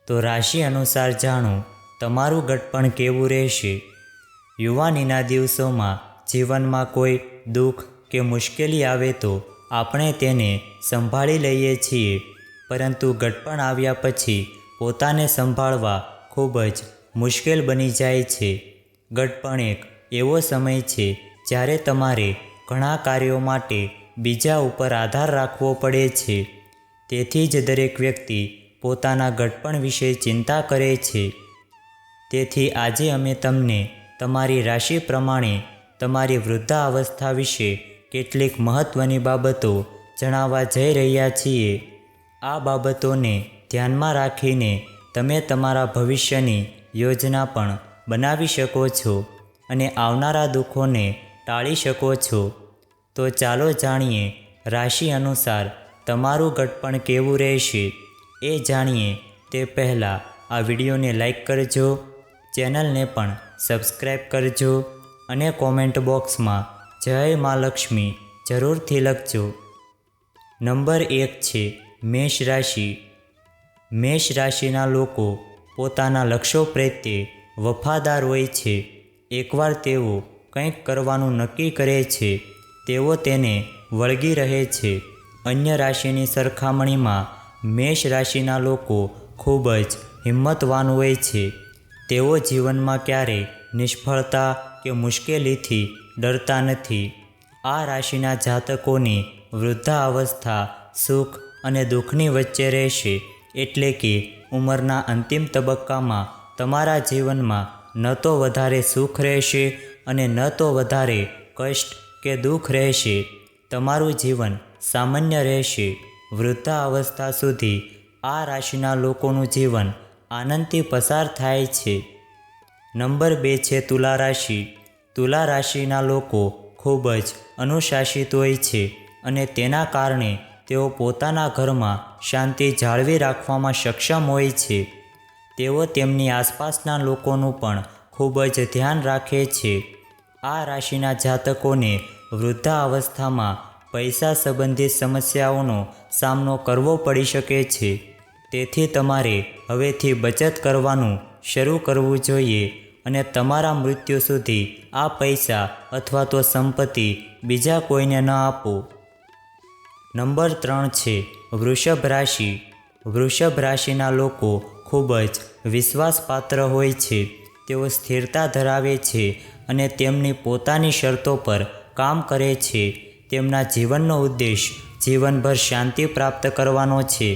તો રાશિ અનુસાર જાણો તમારું ઘડપણ કેવું રહેશે। યુવાનીના દિવસોમાં જીવનમાં કોઈ દુઃખ કે મુશ્કેલી આવે તો આપણે તેને સંભાળી લઈએ છીએ, પરંતુ ઘડપણ આવ્યા પછી પોતાને સંભાળવા ખૂબ જ મુશ્કેલ બની જાય છે। ઘડપણ એક એવો સમય છે જ્યારે તમારે ઘણા કાર્યો માટે બીજા ઉપર આધાર રાખવો પડે છે। તેથી જ દરેક વ્યક્તિ પોતાના ઘડપણ વિશે ચિંતા કરે છે। તેથી આજે અમે તમને તમારી રાશિ પ્રમાણે તમારી વૃદ્ધાવસ્થા વિશે કેટલીક મહત્ત્વની બાબતો જણાવવા જઈ રહ્યા છીએ। આ બાબતોને ધ્યાનમાં રાખીને તમે તમારા ભવિષ્યની યોજના પણ બનાવી શકો છો અને આવનારા દુઃખોને ટાળી શકો છો। તો ચાલો જાણીએ રાશિ અનુસાર તમારું ઘડપણ કેવું રહેશે। એ જાણીએ તે પહેલાં આ વિડીયોને લાઈક કરજો, ચેનલને પણ સબસ્ક્રાઈબ કરજો અને કોમેન્ટ બોક્સમાં જય મા લક્ષ્મી જરૂરથી લખજો। નંબર 1 છે મેષ રાશિ। મેષ રાશિના લોકો પોતાના લક્ષ્યો પ્રત્યે વફાદાર હોય છે। એકવાર તેઓ કંઈક કરવાનું નક્કી કરે છે, તેઓ તેને વળગી રહે છે। અન્ય રાશિની સરખામણીમાં મેષ રાશિના લોકો ખૂબ જ હિંમતવાન હોય છે। તેઓ જીવનમાં ક્યારેય નિષ્ફળતા કે મુશ્કેલીથી ડરતા નથી। આ રાશિના જાતકોની વૃદ્ધાવસ્થા સુખ અને દુઃખની વચ્ચે રહેશે, એટલે કે ઉંમરના અંતિમ તબક્કામાં તમારા જીવનમાં ન તો વધારે સુખ રહેશે અને ન તો વધારે કષ્ટ કે દુઃખ રહેશે। તમારું જીવન સામાન્ય રહેશે। વૃદ્ધાવસ્થા સુધી આ રાશિના લોકોનું જીવન આનંદથી પસાર થાય છે। નંબર 2 છે તુલા રાશિ। તુલા રાશિના લોકો ખૂબ જ અનુશાસિત હોય છે અને તેના કારણે તેઓ પોતાના ઘરમાં શાંતિ જાળવી રાખવામાં સક્ષમ હોય છે। તેઓ તેમની આસપાસના લોકોનું પણ ખૂબ જ ધ્યાન રાખે છે। આ રાશિના જાતકોને વૃદ્ધાવસ્થામાં પૈસા સંબંધિત સમસ્યાઓનો સામનો કરવો પડી શકે છે। તેથી તમારે હવેથી બચત કરવાનું શરૂ કરવું જોઈએ અને તમારા મૃત્યુ સુધી આ પૈસા અથવા તો સંપત્તિ બીજા કોઈને ન આપો। નંબર 3 છે વૃષભ રાશિ। વૃષભ રાશિના લોકો ખૂબ જ વિશ્વાસપાત્ર હોય છે। તેઓ સ્થિરતા ધરાવે છે અને તેમની પોતાની શરતો પર કામ કરે છે। તેમના જીવનનો ઉદ્દેશ જીવનભર શાંતિ પ્રાપ્ત કરવાનો છે।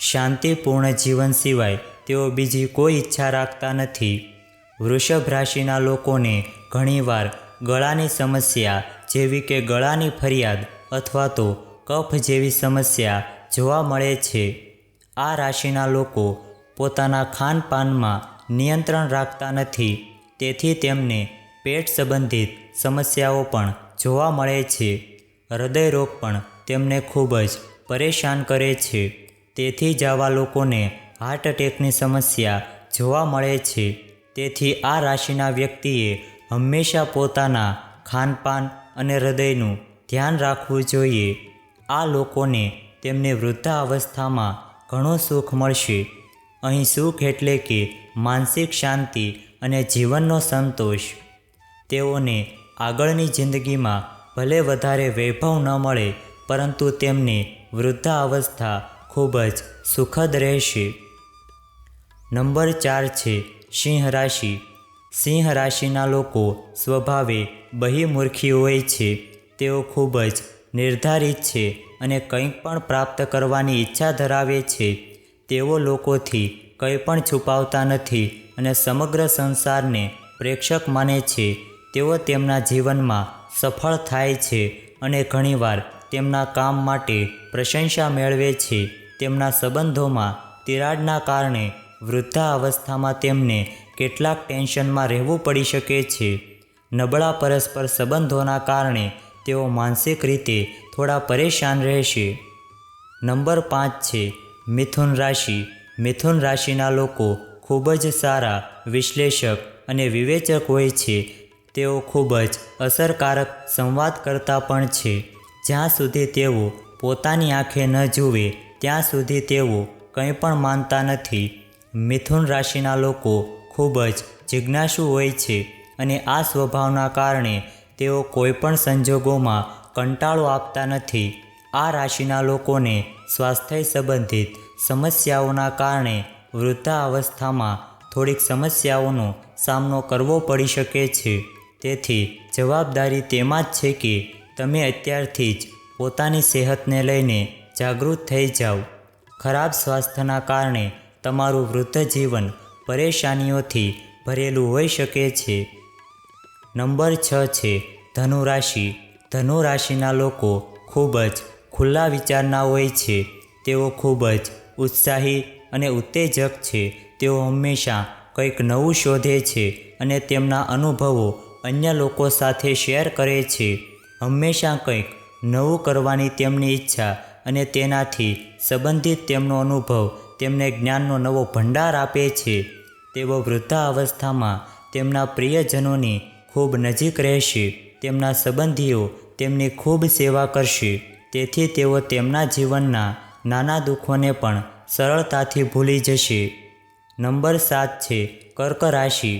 શાંતિપૂર્ણ જીવન સિવાય તેઓ બીજી કોઈ ઈચ્છા રાખતા નથી। વૃષભ રાશિના લોકોને ઘણીવાર ગળાની સમસ્યા જેવી કે ગળાની ફરિયાદ અથવા તો કફ જેવી સમસ્યા જોવા મળે છે। આ રાશિના લોકો પોતાના ખાનપાનમાં નિયંત્રણ રાખતા નથી, તેથી તેમને પેટ સંબંધિત સમસ્યાઓ પણ જોવા મળે છે। હૃદયરોગ પણ તેમને ખૂબ જ પરેશાન કરે છે। તેથી જ આવા લોકોને હાર્ટ એટેકની સમસ્યા જોવા મળે છે। તેથી આ રાશિના વ્યક્તિએ હંમેશા પોતાના ખાનપાન અને હૃદયનું ધ્યાન રાખવું જોઈએ। આ લોકોને તેમની વૃદ્ધાવસ્થામાં ઘણું સુખ મળશે। અહીં સુખ એટલે કે માનસિક શાંતિ અને જીવનનો સંતોષ। તેઓને આગળની જિંદગીમાં ભલે વધારે વૈભવ ન મળે, પરંતુ તેમની વૃદ્ધાવસ્થા ખૂબ જ સુખદ રહેશે। નંબર 4 છે સિંહ રાશિ। સિંહ રાશિના લોકો સ્વભાવે બહિર્મુખી હોય છે। તેઓ ખૂબ જ નિર્ધારિત છે અને કંઈક પણ પ્રાપ્ત કરવાની ઈચ્છા ધરાવે છે। તેઓ લોકોથી કંઈ પણ છુપાવતા નથી અને સમગ્ર સંસારને પ્રેક્ષક માને છે। તેઓ તેમના જીવનમાં સફળ થાય છે અને ઘણીવાર તેમના કામ માટે પ્રશંસા મેળવે છે। તેમના સંબંધોમાં તિરાડના કારણે વૃદ્ધાવસ્થામાં તેમને કેટલાક ટેન્શનમાં રહેવું પડી શકે છે। નબળા પરસ્પર સંબંધોના કારણે તેઓ માનસિક રીતે થોડા પરેશાન રહેશે। નંબર 5 છે મિથુન રાશિ। મિથુન રાશિના લોકો ખૂબ જ સારા વિશ્લેષક અને વિવેચક હોય છે। તેઓ ખૂબ જ અસરકારક સંવાદકર્તા પણ છે। જ્યાં સુધી તેઓ પોતાની આંખે ન જુએ ત્યાં સુધી તેઓ કંઈ પણ માનતા નથી। મિથુન રાશિના લોકો ખૂબ જ જિજ્ઞાસુ હોય છે અને આ સ્વભાવના કારણે તેઓ કોઈપણ સંજોગોમાં કંટાળો આપતા નથી. આ રાશિના લોકોને સ્વાસ્થ્ય સંબંધિત સમસ્યાઓના કારણે વૃદ્ધાવસ્થામાં થોડીક સમસ્યાઓનો સામનો કરવો પડી શકે છે. તેથી જવાબદારી તેમાં જ છે કે તમે અત્યારથી જ પોતાની સેહતને લઈને જાગૃત થઈ જાઓ. ખરાબ સ્વાસ્થ્યના કારણે તમારું વૃદ્ધ જીવન પરેશાનીઓથી ભરેલું હોઈ શકે છે. નંબર 6 છે ધનુ રાશિ. ધનુ રાશિના લોકો ખૂબ જ ખુલ્લા વિચારના હોય છે. તેઓ ખૂબ જ ઉત્સાહી અને ઉત્તેજક છે. તેઓ હંમેશા કંઈક નવું શોધે છે અને તેમના અનુભવો અન્ય લોકો સાથે શેર કરે છે. હંમેશા કંઈક નવું કરવાની તેમની ઈચ્છા અને તેનાથી સંબંધિત તેમનો અનુભવ તેમને જ્ઞાનનો નવો ભંડાર આપે છે. તેઓ વૃદ્ધાવસ્થામાં તેમના પ્રિયજનોની ખૂબ નજીક રહેશે. તેમના સંબંધીઓ તેમની ખૂબ સેવા કરશે. તેથી તેઓ તેમના જીવનના નાના દુઃખોને પણ સરળતાથી ભૂલી જશે. નંબર 7 છે કર્ક રાશિ.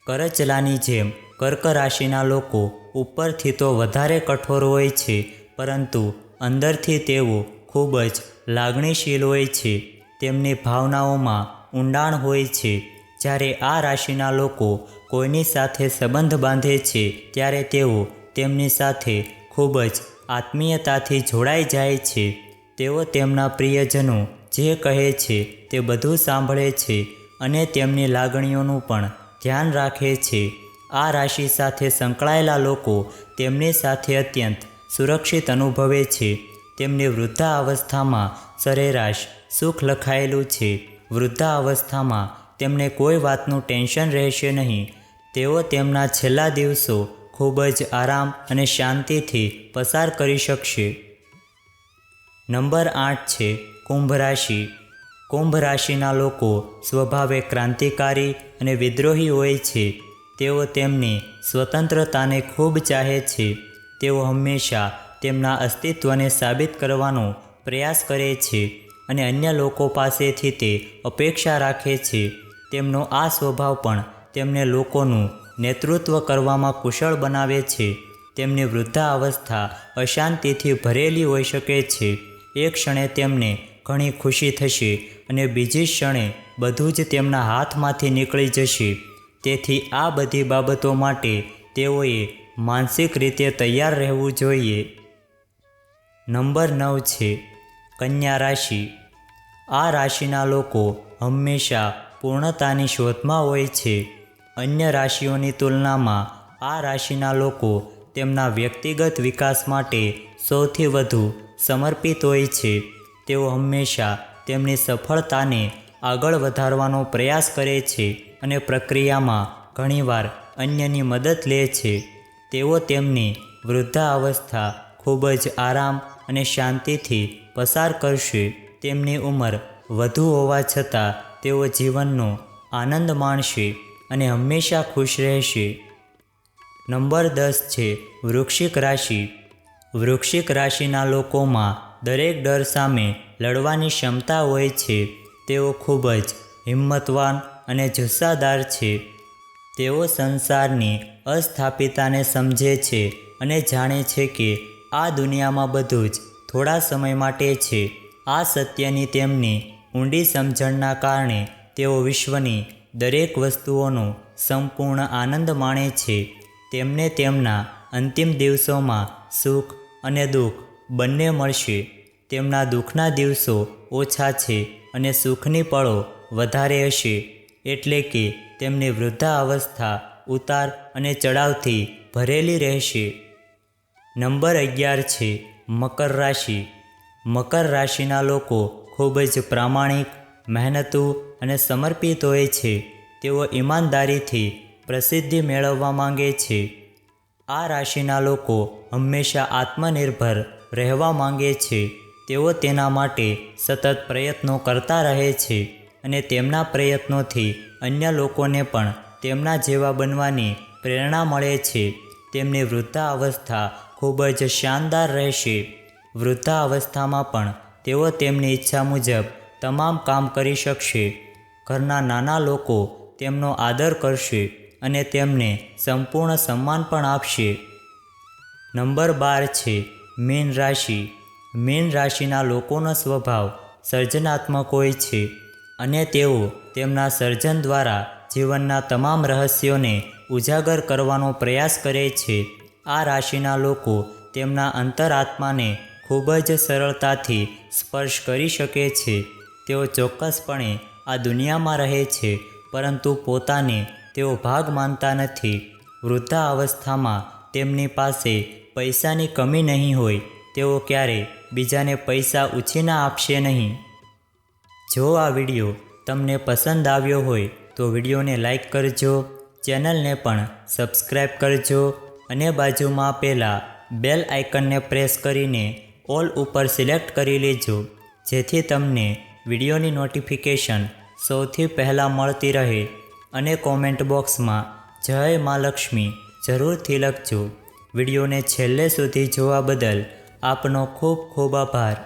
કરચલાની જેમ કર્ક રાશિના લોકો ઉપરથી તો વધારે કઠોર હોય છે, પરંતુ અંદરથી તેઓ ખૂબ જ લાગણીશીલ હોય છે. તેમની ભાવનાઓમાં ઊંડાણ હોય છે. જ્યારે આ રાશિના લોકો કોઈની સાથે સંબંધ બાંધે છે ત્યારે તેઓ તેમની સાથે ખૂબ જ આત્મીયતાથી જોડાઈ જાય છે. તેઓ તેમના પ્રિયજનો જે કહે છે તે બધું સાંભળે છે અને તેમની લાગણીઓનું પણ ધ્યાન રાખે છે. આ રાશિ સાથે સંકળાયેલા લોકો તેમની સાથે અત્યંત સુરક્ષિત અનુભવે છે. તેમની વૃદ્ધાવસ્થામાં સરેરાશ સુખ લખાયેલું છે. વૃદ્ધાવસ્થામાં તેમને કોઈ વાતનું ટેન્શન રહેશે નહીં. તેઓ તેમના છેલ્લા દિવસો ખૂબ જ આરામ અને શાંતિથી પસાર કરી શકશે. નંબર 8 છે કુંભ રાશિ. કુંભ રાશિના લોકો સ્વભાવે ક્રાંતિકારી અને વિદ્રોહી હોય છે. તેઓ તેમની સ્વતંત્રતાને ખૂબ ચાહે છે. તેઓ હંમેશા તેમના અસ્તિત્વને સાબિત કરવાનો પ્રયાસ કરે છે અને અન્ય લોકો પાસેથી તે અપેક્ષા રાખે છે. તેમનો આ સ્વભાવ પણ તેમને લોકોનું નેતૃત્વ કરવામાં કુશળ બનાવે છે. તેમની વૃદ્ધાવસ્થા અશાંતિથી ભરેલી હોઈ શકે છે. એક ક્ષણે તેમને ઘણી ખુશી થશે અને બીજી ક્ષણે બધું જ તેમના હાથમાંથી નીકળી જશે. તેથી આ બધી બાબતો માટે તેઓએ માનસિક રીતે તૈયાર રહેવું જોઈએ. નંબર 9 છે કન્યા રાશિ. આ રાશિના લોકો હંમેશા પૂર્ણતાની શોધમાં હોય છે. અન્ય રાશિઓની તુલનામાં આ રાશિના લોકો તેમના વ્યક્તિગત વિકાસ માટે સૌથી વધુ સમર્પિત હોય છે. તેઓ હંમેશા તેમની સફળતાને આગળ વધારવાનો પ્રયાસ કરે છે અને પ્રક્રિયામાં ઘણીવાર અન્યની મદદ લે છે. તેઓ તેમની વૃદ્ધાવસ્થા ખૂબ જ આરામ અને શાંતિથી પસાર કરશે. તેમની ઉંમર વધુ હોવા છતાં તેઓ જીવનનો આનંદ માણશે અને હંમેશા ખુશ રહેશે. નંબર 10 છે વૃશ્ચિક રાશિ. વૃશ્ચિક રાશિના લોકોમાં દરેક ડર સામે લડવાની ક્ષમતા હોય છે. તેઓ ખૂબ જ હિંમતવાન અને જુસ્સાદાર છે. તેઓ સંસારની અસ્થાપિતતાને સમજે છે અને જાણે છે કે આ દુનિયામાં બધું જ થોડા સમય માટે છે. આ સત્યની તેમની ઊંડી સમજણના કારણે તેઓ વિશ્વની દરેક વસ્તુઓનો સંપૂર્ણ આનંદ માણે છે. તેમને તેમના અંતિમ દિવસોમાં સુખ અને દુઃખ બંને મળશે. તેમના દુઃખના દિવસો ઓછા છે અને સુખની પળો વધારે હશે. એટલે કે તેમની વૃદ્ધાવસ્થા ઉતાર અને ચઢાવથી ભરેલી રહેશે. નંબર 11 છે મકર રાશિ. મકર રાશિના લોકો ખૂબ જ પ્રામાણિક, મહેનતુ અને સમર્પિત હોય છે. તેઓ ઈમાનદારીથી પ્રસિદ્ધિ મેળવવા માંગે છે. આ રાશિના લોકો હંમેશા આત્મનિર્ભર રહેવા માંગે છે. તેઓ તેના માટે સતત પ્રયત્નો કરતા રહે છે અને તેમના પ્રયત્નોથી અન્ય લોકોને પણ તેમના જેવા બનવાની પ્રેરણા મળે છે. તેમની વૃદ્ધાવસ્થા ખૂબ જ શાનદાર રહેશે. વૃદ્ધાવસ્થામાં પણ તેઓ તેમની ઈચ્છા મુજબ તમામ કામ કરી શકશે. ઘરના નાના લોકો તેમનો આદર કરશે અને તેમને સંપૂર્ણ સન્માન પણ આપશે. નંબર 12 છે મીન રાશિ. મીન રાશિના લોકોનો સ્વભાવ સર્જનાત્મક હોય છે અને તેઓ તેમના સર્જન દ્વારા જીવનના તમામ રહસ્યોને ઉજાગર કરવાનો પ્રયાસ કરે છે. આ રાશિના લોકો તેમના અંતરાત્માને ખૂબ જ સરળતાથી સ્પર્શ કરી શકે છે. તેઓ ચોક્કસપણે આ દુનિયામાં રહે છે, પરંતુ પોતાને તેઓ ભાગ માનતા નથી. વૃદ્ધાવસ્થામાં તેમની પાસે પૈસાની કમી નહીં હોય. તેઓ ક્યારેય બીજાને પૈસા ઉછીના આપશે નહીં. જો આ વિડીયો તમને પસંદ આવ્યો હોય તો વિડીયોને લાઈક કરજો, ચેનલને પણ સબસ્ક્રાઈબ કરજો અને બાજુમાં આપેલા બેલ આઇકનને પ્રેસ કરીને ઓલ ઉપર સિલેક્ટ કરી લેજો, જેથી તમને વિડીયોની નોટિફિકેશન સૌથી પહેલાં મળતી રહે. અને કોમેન્ટ બોક્સમાં જય મા લક્ષ્મી જરૂરથી લખજો. વિડીયોને છેલ્લે સુધી જોવા બદલ આપનો ખૂબ ખૂબ આભાર.